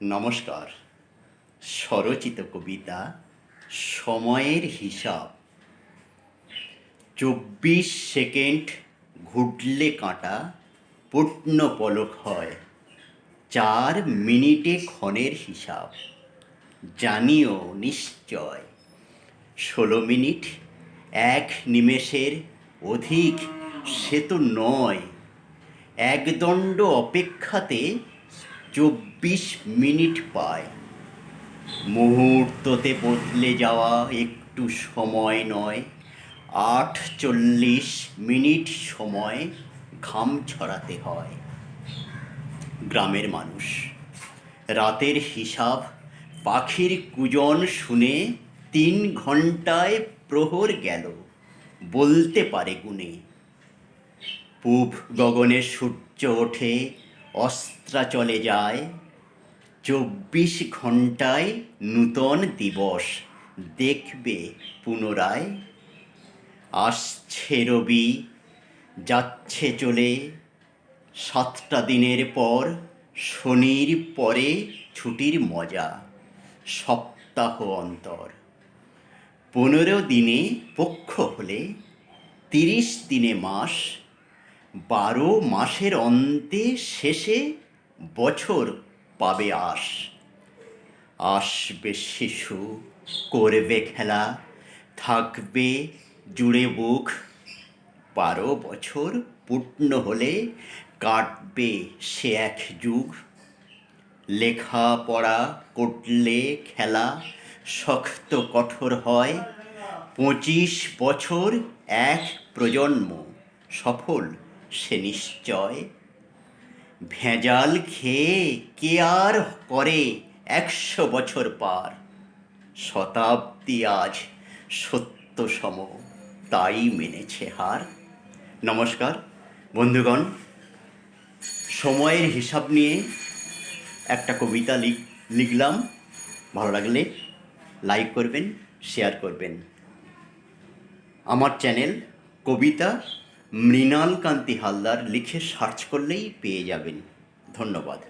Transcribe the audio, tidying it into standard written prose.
নমস্কার। স্বরচিত কবিতা সময়ের হিসাব। 24 সেকেন্ড ঘুটলে কাঁটা পূর্ণ পলক হয়, 4 মিনিটে ক্ষণের হিসাব। জানিও নিশ্চয় 16 মিনিট 1 নিমেষের অধিক সে তো নয়। একদণ্ড অপেক্ষাতে 24 মিনিট পায়। মুহূর্ততে বদলে যাওয়া একটু সময় নয়, 48 মিনিট সময় ঘাম ছড়াতে হয়। গ্রামের মানুষ রাতের হিসাব পাখির কুজন শুনে 3 ঘন্টায় প্রহর গেল বলতে পারে গুনে। পূব গগনে সূর্য ওঠে, অস্তাচলে যায়, 24 ঘন্টায় নূতন দিবস দেখবে পুনরায়। আসছে রবি, যাচ্ছে চলে, 7টা দিনের পর শনির পরে ছুটির মজা সপ্তাহ অন্তর। 15 দিনে পক্ষ হলে 30 দিনে মাস, 12 মাসের অন্তে শেষে বছর পাবে আশ। আসবে শিশু, করবে খেলা, থাকবে জুড়ে বুক, 12 বছর পূর্ণ হলে কাটবে সে এক যুগ। লেখাপড়া করলে খেলা শক্ত কঠোর হয়, 25 বছর এক প্রজন্ম সফল সে নিশ্চয়। ভেজাল খেয়ে কে আর করে 100 বছর পার, শতাব্দী আজ সত্য সম তাই মেনেছে হার। নমস্কার বন্ধুগণ, সময়ের হিসাব নিয়ে একটা কবিতা লিখলাম। ভালো লাগলে লাইক করবেন, শেয়ার করবেন। আমার চ্যানেল কবিতা মৃণাল কান্তি হালদার লিখে সার্চ করলেই পেয়ে যাবেন। ধন্যবাদ।